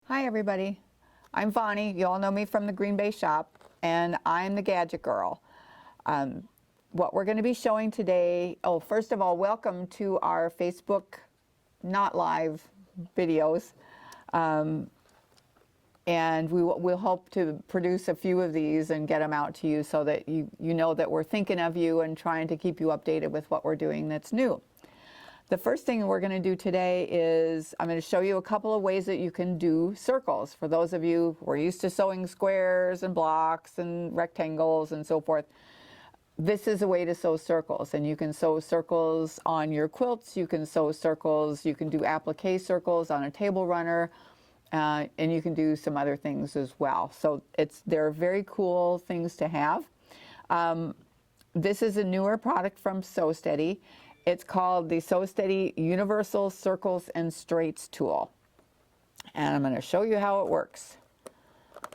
Hi everybody, I'm Vonnie. You all know me from the Green Bay shop, and I'm the Gadget Girl. What we're going to be showing today, first of all, welcome to our Facebook not live videos. And we'll hope to produce a few of these and get them out to you so that you know that we're thinking of you and trying to keep you updated with what we're doing that's new. The first thing we're going to do today is I'm going to show you a couple of ways that you can do circles. For those of you who are used to sewing squares and blocks and rectangles and so forth, this is a way to sew circles. And you can sew circles on your quilts, you can sew circles, you can do applique circles on a table runner, and you can do some other things as well. So they're very cool things to have. This is a newer product from Sew Steady. It's called the Sew Steady Universal Circles and Straights Tool. And I'm going to show you how it works.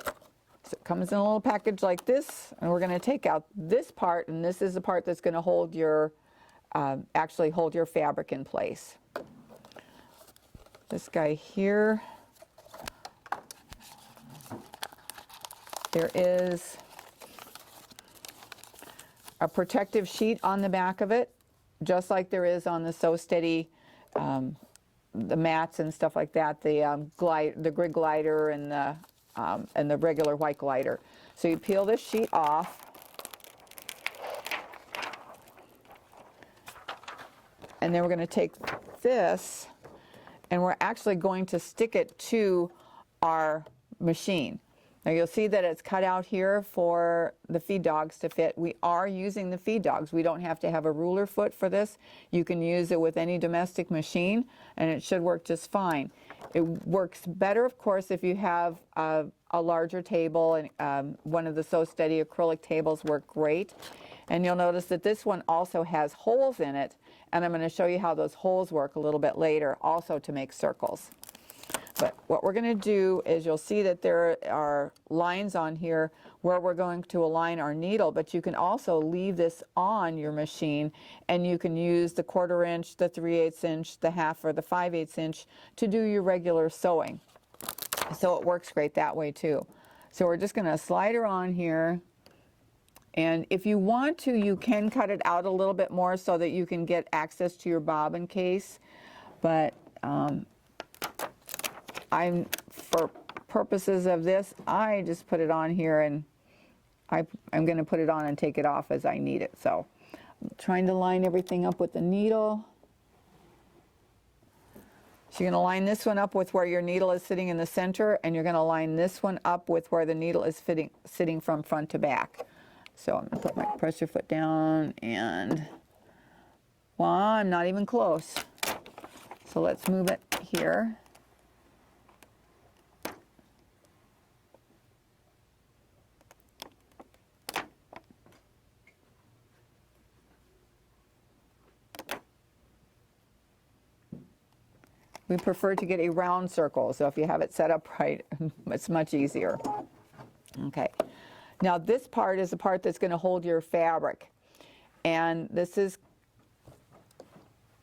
So it comes in a little package like this, and we're going to take out this part, and this is the part that's going to hold your, actually hold your fabric in place. This guy here, there is a protective sheet on the back of it, just like there is on the Sew Steady, the mats and stuff like that, the grid glider and the regular white glider. So you peel this sheet off, and then we're going to take this, and we're actually going to stick it to our machine. Now you'll see that it's cut out here for the feed dogs to fit. We are using the feed dogs. We don't have to have a ruler foot for this. You can use it with any domestic machine, and it should work just fine. It works better, of course, if you have a larger table, and one of the Sew Steady acrylic tables work great. And you'll notice that this one also has holes in it, and I'm going to show you how those holes work a little bit later, also to make circles. But what we're going to do is you'll see that there are lines on here where we're going to align our needle, but you can also leave this on your machine, and you can use the 1/4 inch, the 3/8 inch, the 1/2 or the 5/8 inch to do your regular sewing. So it works great that way too. So we're just going to slide her on here, and if you want to, you can cut it out a little bit more so that you can get access to your bobbin case, but for purposes of this, I just put it on here, and I'm going to put it on and take it off as I need it. So I'm trying to line everything up with the needle. So you're going to line this one up with where your needle is sitting in the center, and you're going to line this one up with where the needle is sitting from front to back. So I'm going to put my pressure foot down, and well, I'm not even close. So let's move it here. We prefer to get a round circle, so if you have it set up right, it's much easier. Okay, now this part is the part that's going to hold your fabric, and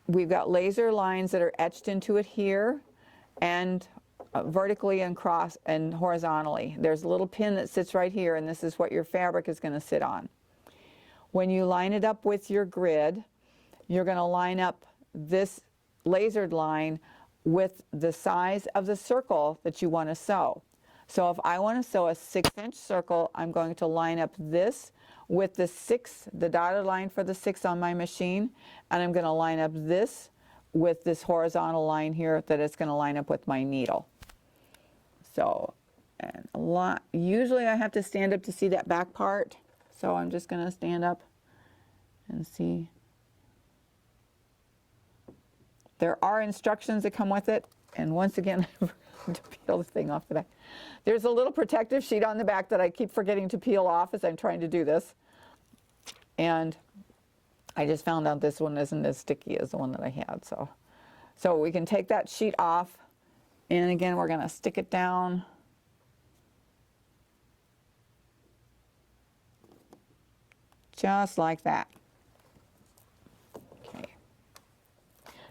we've got laser lines that are etched into it here, and vertically and cross and horizontally. There's a little pin that sits right here, and this is what your fabric is going to sit on. When you line it up with your grid, you're going to line up this lasered line with the size of the circle that you want to sew. So if I want to sew a 6-inch circle, I'm going to line up this with the dotted line for the 6 on my machine, and I'm going to line up this with this horizontal line here that it's going to line up with my needle. So, and usually I have to stand up to see that back part, so I'm just going to stand up and see. There are instructions that come with it, and once again, I forgot to peel the thing off the back. There's a little protective sheet on the back that I keep forgetting to peel off as I'm trying to do this, and I just found out this one isn't as sticky as the one that I had. So we can take that sheet off, and again, we're going to stick it down. Just like that.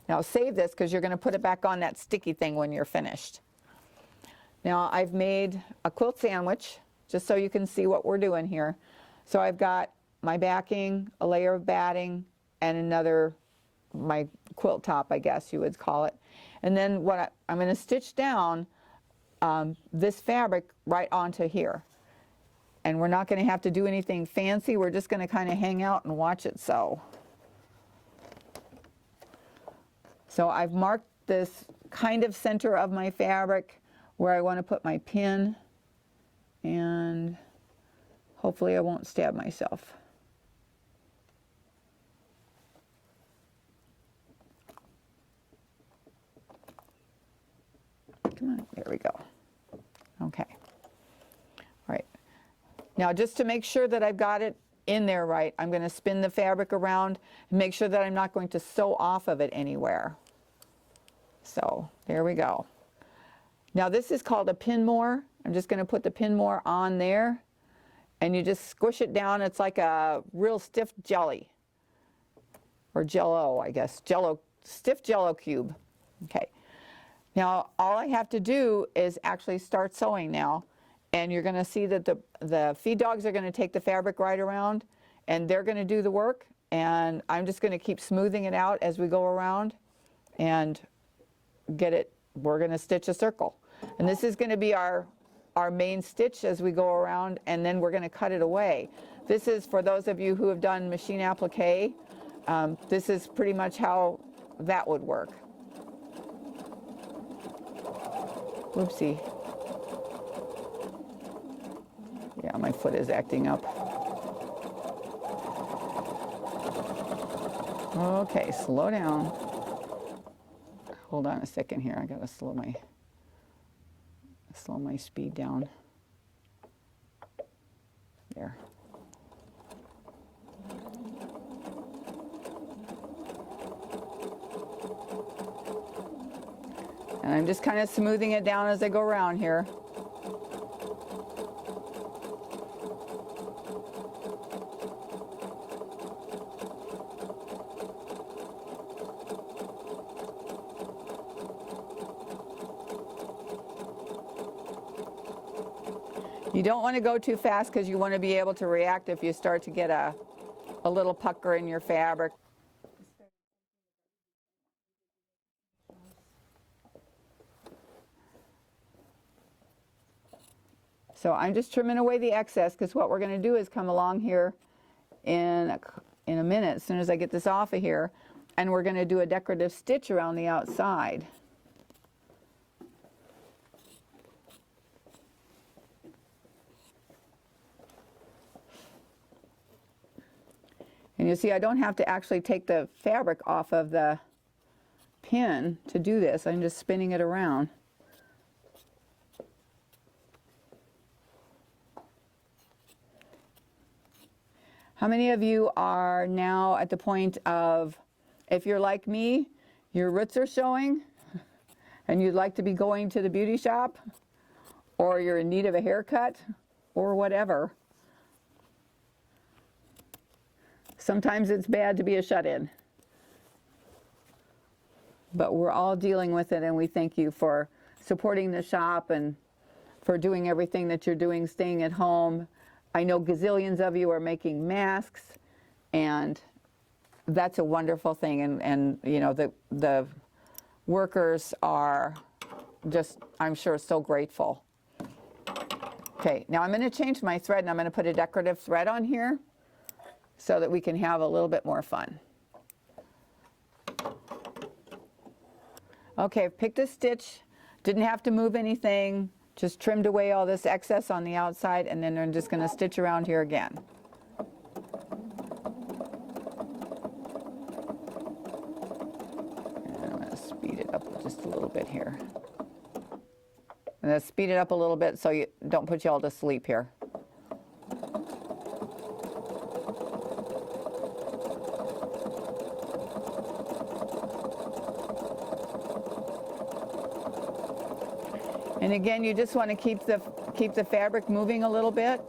Now save this because you're going to put it back on that sticky thing when you're finished. Now I've made a quilt sandwich, just so you can see what we're doing here. So I've got my backing, a layer of batting, and another, my quilt top, I guess you would call it. And then what I'm going to stitch down this fabric right onto here. And we're not going to have to do anything fancy. We're just going to kind of hang out and watch it sew. So I've marked this kind of center of my fabric where I want to put my pin, and hopefully I won't stab myself. Come on, there we go. Okay. All right. Now just to make sure that I've got it in there right, I'm going to spin the fabric around and make sure that I'm not going to sew off of it anywhere. So there we go. Now this is called a pin more. I'm just going to put the pin more on there, and you just squish it down. It's like a real stiff jelly, or jello, I guess. Jello, stiff jello cube. Okay. Now all I have to do is actually start sewing now, and you're going to see that the feed dogs are going to take the fabric right around, and they're going to do the work, and I'm just going to keep smoothing it out as we go around and get it. We're going to stitch a circle, and this is going to be our main stitch as we go around, and then we're going to cut it away. This is for those of you who have done machine applique. This is pretty much how that would work. Oopsie. Yeah, my foot is acting up. Okay, slow down. Hold on a second here. I gotta slow my speed down. There. And I'm just kind of smoothing it down as I go around here. You don't want to go too fast because you want to be able to react if you start to get a little pucker in your fabric. So I'm just trimming away the excess, because what we're going to do is come along here in a minute, as soon as I get this off of here, and we're going to do a decorative stitch around the outside. And you see, I don't have to actually take the fabric off of the pin to do this. I'm just spinning it around. How many of you are now at the point of, if you're like me, your roots are showing and you'd like to be going to the beauty shop, or you're in need of a haircut, or whatever? Sometimes it's bad to be a shut-in, but we're all dealing with it, and we thank you for supporting the shop and for doing everything that you're doing, staying at home. I know gazillions of you are making masks, and that's a wonderful thing, and you know, the workers are just, I'm sure, so grateful. Okay, now I'm going to change my thread, and I'm going to put a decorative thread on here, so that we can have a little bit more fun. Okay, I've picked a stitch, didn't have to move anything, just trimmed away all this excess on the outside, and then I'm just going to stitch around here again. And I'm going to speed it up just a little bit here. I'm going to speed it up a little bit so you don't put you all to sleep here. And again, you just want to keep the fabric moving a little bit,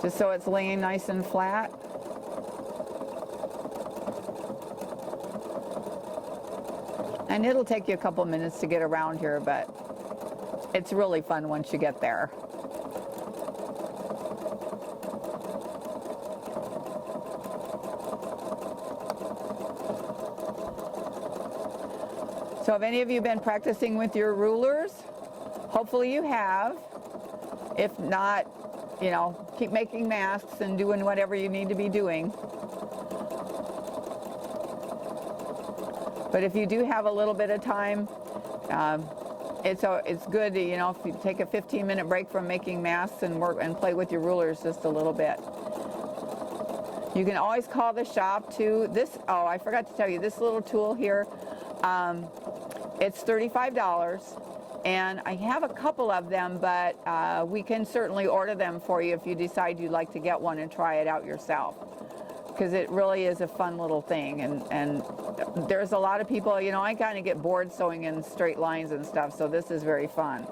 just so it's laying nice and flat. And it'll take you a couple minutes to get around here, but it's really fun once you get there. So have any of you been practicing with your rulers? Hopefully you have. If not, you know, keep making masks and doing whatever you need to be doing. But if you do have a little bit of time, it's good to, you know, if you take a 15-minute break from making masks and work and play with your rulers just a little bit. You can always call the shop too. Oh, I forgot to tell you, this little tool here, it's $35. And I have a couple of them, but we can certainly order them for you if you decide you'd like to get one and try it out yourself. Because it really is a fun little thing. And there's a lot of people, you know, I kind of get bored sewing in straight lines and stuff, so this is very fun.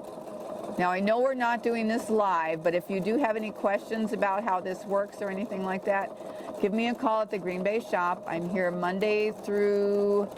Now, I know we're not doing this live, but if you do have any questions about how this works or anything like that, give me a call at the Green Bay shop. I'm here Monday through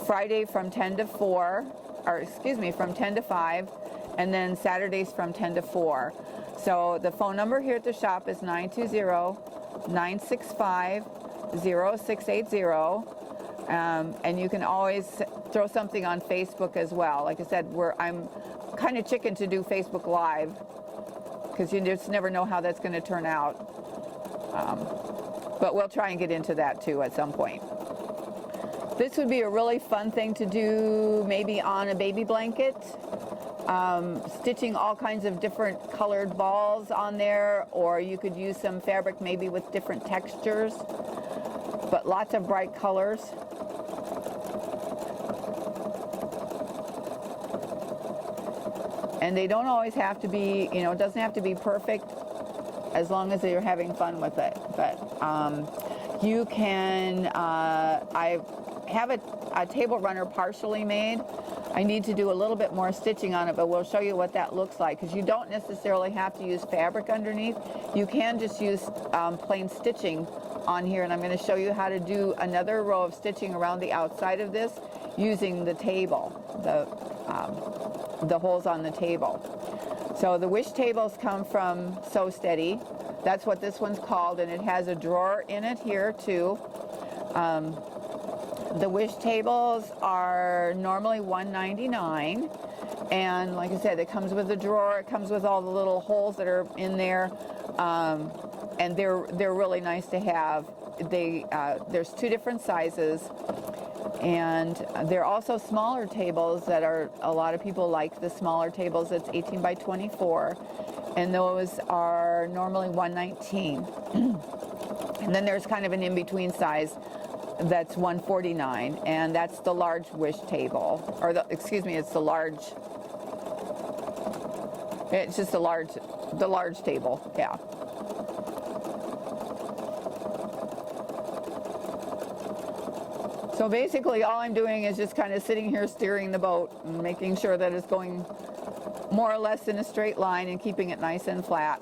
Friday from 10 to 4. Or excuse me, from 10 to 5, and then Saturdays from 10 to 4. So the phone number here at the shop is 920-965-0680. And you can always throw something on Facebook as well. Like I said, I'm kind of chicken to do Facebook Live because you just never know how that's going to turn out. But we'll try and get into that too at some point. This would be a really fun thing to do maybe on a baby blanket, stitching all kinds of different colored balls on there, or you could use some fabric maybe with different textures, but lots of bright colors. And they don't always have to be, you know, it doesn't have to be perfect as long as you're having fun with it. But you can, I have a table runner partially made. I need to do a little bit more stitching on it, but we'll show you what that looks like, because you don't necessarily have to use fabric underneath. You can just use plain stitching on here, and I'm going to show you how to do another row of stitching around the outside of this using the table, the holes on the table. So the wish tables come from Sew Steady. That's what this one's called, and it has a drawer in it here too. The wish tables are normally $1.99, and like I said, it comes with a drawer. It comes with all the little holes that are in there, and they're really nice to have. There's two different sizes, and they're also smaller tables that are, a lot of people like the smaller tables. It's 18 by 24, and those are normally $1.19. And then there's kind of an in-between size that's $1.49, and that's the large wish table, or it's the large. It's just the large table, yeah. So basically, all I'm doing is just kind of sitting here steering the boat and making sure that it's going more or less in a straight line and keeping it nice and flat.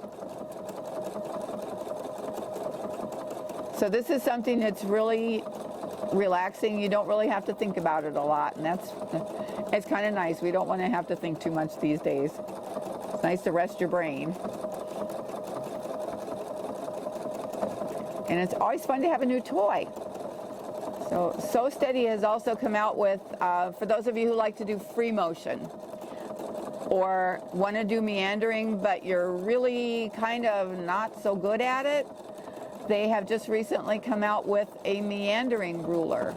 So this is something that's really relaxing. You don't really have to think about it a lot, and it's kind of nice. We don't want to have to think too much these days. It's nice to rest your brain. And it's always fun to have a new toy. So Sew Steady has also come out with, for those of you who like to do free motion or want to do meandering, but you're really kind of not so good at it, they have just recently come out with a meandering ruler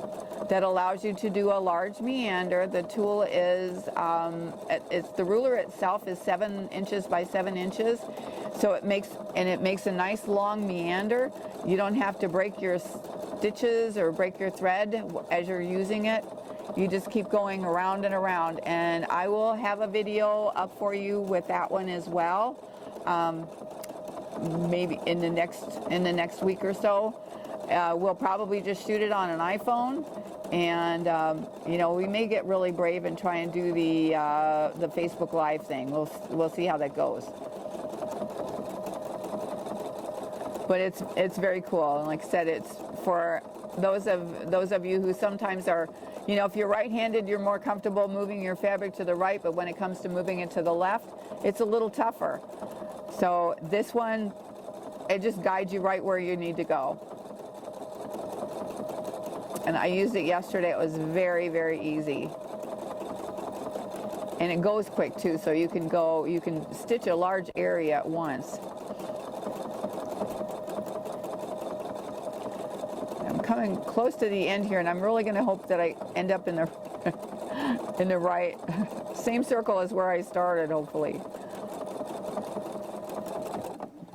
that allows you to do a large meander. The tool is, the ruler itself is 7 inches by 7 inches, so it makes a nice long meander. You don't have to break your stitches or break your thread as you're using it. You just keep going around and around, and I will have a video up for you with that one as well. Maybe in the next week or so. We'll probably just shoot it on an iPhone, and we may get really brave and try and do the Facebook Live thing. We'll see how that goes. But it's very cool, and like I said, it's for those of you who sometimes are You know, if you're right-handed, you're more comfortable moving your fabric to the right, but when it comes to moving it to the left, it's a little tougher. So this one, it just guides you right where you need to go. And I used it yesterday. It was very, very easy. And it goes quick too, so you can stitch a large area at once. I'm coming close to the end here, and I'm really going to hope that I end up in the in the right same circle as where I started, hopefully.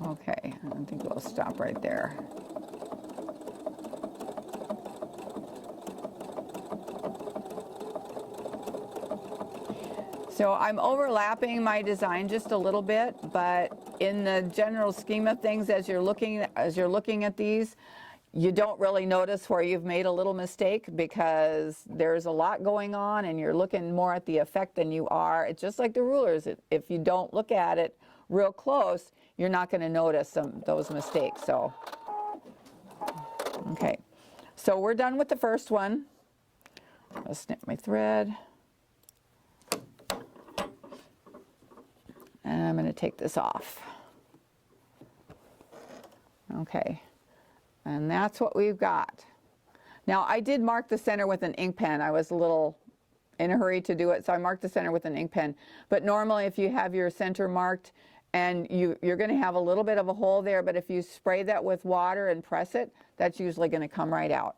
Okay, I think we'll stop right there. So I'm overlapping my design just a little bit, but in the general scheme of things, as you're looking at these, you don't really notice where you've made a little mistake because there's a lot going on and you're looking more at the effect than you are. It's just like the rulers. If you don't look at it real close, you're not going to notice those mistakes. So, okay. So we're done with the first one. I'll snip my thread. And I'm going to take this off. Okay. And that's what we've got. Now, I did mark the center with an ink pen. I was a little in a hurry to do it, so I marked the center with an ink pen. But normally, if you have your center marked and you're going to have a little bit of a hole there, but if you spray that with water and press it, that's usually going to come right out.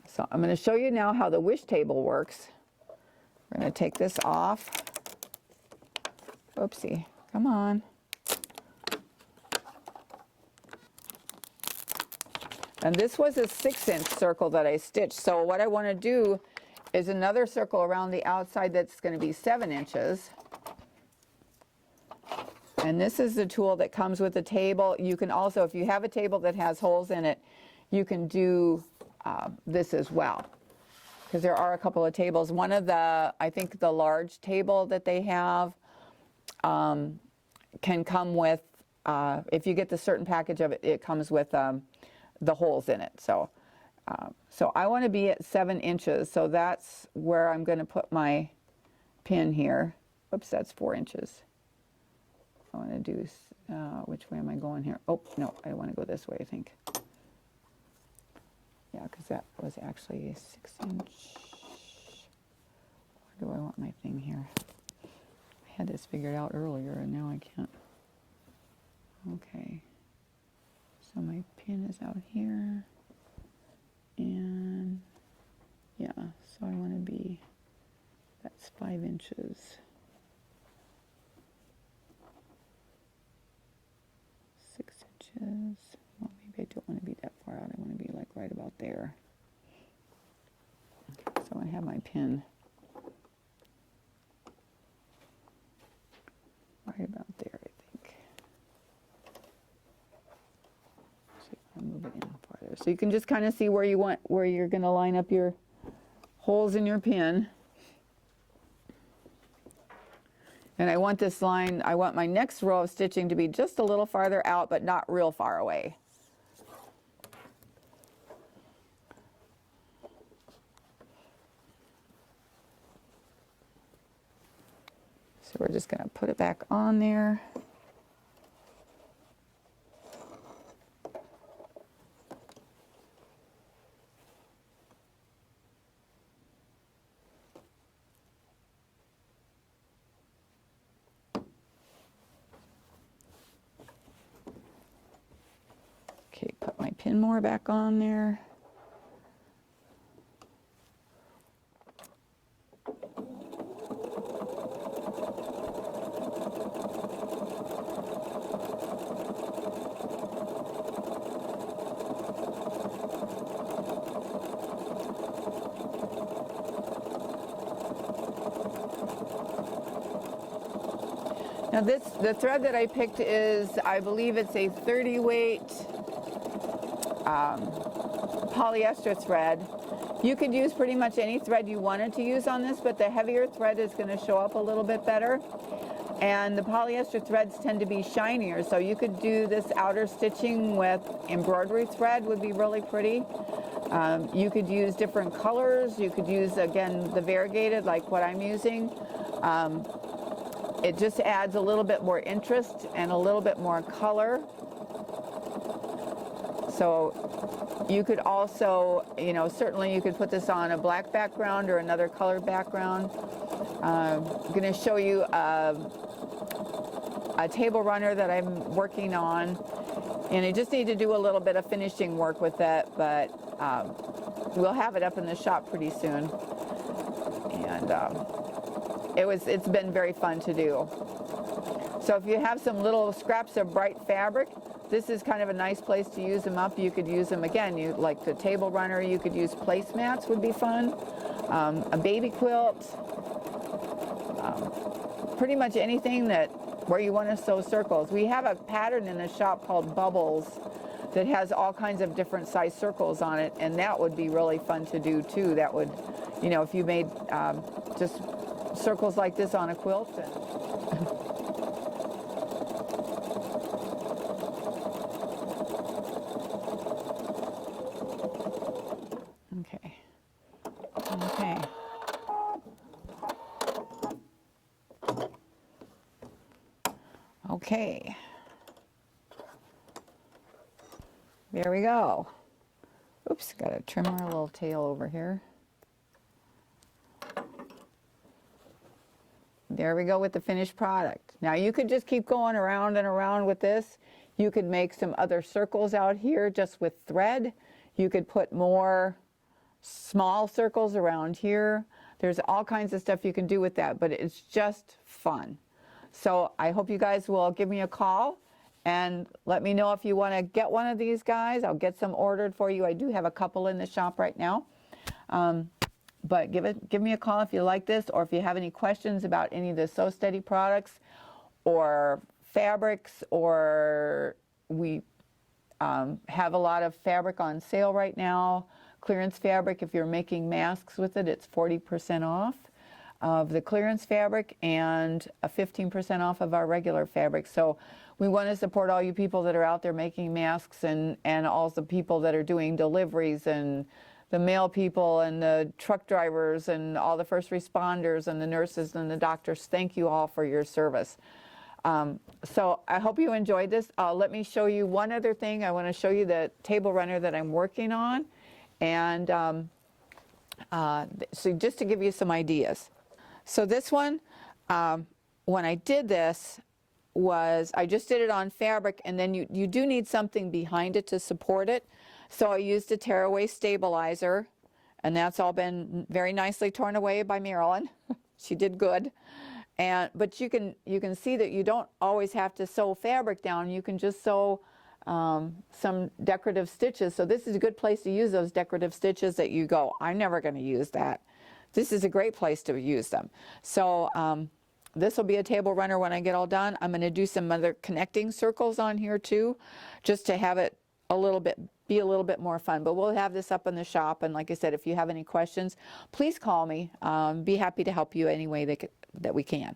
So I'm going to show you now how the wish table works. We're going to take this off. Oopsie, come on. And this was a 6-inch circle that I stitched. So what I want to do is another circle around the outside that's going to be 7 inches. And this is the tool that comes with the table. You can also, if you have a table that has holes in it, you can do this as well. Because there are a couple of tables. One of the, I think the large table that they have can come with, if you get the certain package of it, it comes with the holes in it. So I want to be at 7 inches. So that's where I'm going to put my pin here. Oops, that's 4 inches. I want to do, which way am I going here? Oh, no, I want to go this way, I think. Yeah, because that was actually a 6-inch. Where do I want my thing here? I had this figured out earlier and now I can't. Okay. So my pin is out here. And yeah, so I want to be, that's 5 inches. 6 inches. Well, maybe I don't want to be that far out. I want to be like right about there. Okay, so I have my pin right about there, I think. See if I move it in farther. So you can just kind of see where you want, where you're going to line up your holes in your pin. And I want this line, I want my next row of stitching to be just a little farther out, but not real far away. So we're just going to put it back on there. Okay, put my pin more back on there. Now the thread that I picked is, I believe it's a 30 weight polyester thread, You could use pretty much any thread you wanted to use on this, but the heavier thread is going to show up a little bit better. And the polyester threads tend to be shinier, so you could do this outer stitching with embroidery thread, would be really pretty. You could use different colors. You could use, again, the variegated like what I'm using. It just adds a little bit more interest and a little bit more color. So you could also, certainly you could put this on a black background or another colored background. I'm going to show you a table runner that I'm working on, and I just need to do a little bit of finishing work with it, but we'll have it up in the shop pretty soon. And it's been very fun to do. So if you have some little scraps of bright fabric, this is kind of a nice place to use them up. You could use them, again, you like the table runner, you could use placemats, would be fun. A baby quilt, pretty much anything where you want to sew circles. We have a pattern in the shop called Bubbles that has all kinds of different size circles on it, and that would be really fun to do too. That would, if you made just circles like this on a quilt. Okay. Okay. Okay. There we go. Oops, got to trim our little tail over here. There we go with the finished product. Now you could just keep going around and around with this. You could make some other circles out here just with thread. You could put more small circles around here. There's all kinds of stuff you can do with that, but it's just fun. So I hope you guys will give me a call and let me know if you want to get one of these guys. I'll get some ordered for you. I do have a couple in the shop right now. But give me a call if you like this, or if you have any questions about any of the Sew Steady products or fabrics, or we have a lot of fabric on sale right now. Clearance fabric, if you're making masks with it, it's 40% off of the clearance fabric and a 15% off of our regular fabric. So we want to support all you people that are out there making masks, and all the people that are doing deliveries, and the mail people and the truck drivers and all the first responders and the nurses and the doctors. Thank you all for your service. So I hope you enjoyed this. Let me show you one other thing. I want to show you the table runner that I'm working on. And so just to give you some ideas. So this one, when I did this, I just did it on fabric, and then you do need something behind it to support it. So I used a tearaway stabilizer, and that's all been very nicely torn away by Marilyn. She did good. But you can see that you don't always have to sew fabric down. You can just sew some decorative stitches. So this is a good place to use those decorative stitches that you go, I'm never going to use that. This is a great place to use them. So this will be a table runner when I get all done. I'm going to do some other connecting circles on here too, just to have it be a little bit more fun. But we'll have this up in the shop, and like I said, if you have any questions, please call me. Be happy to help you any way that we can.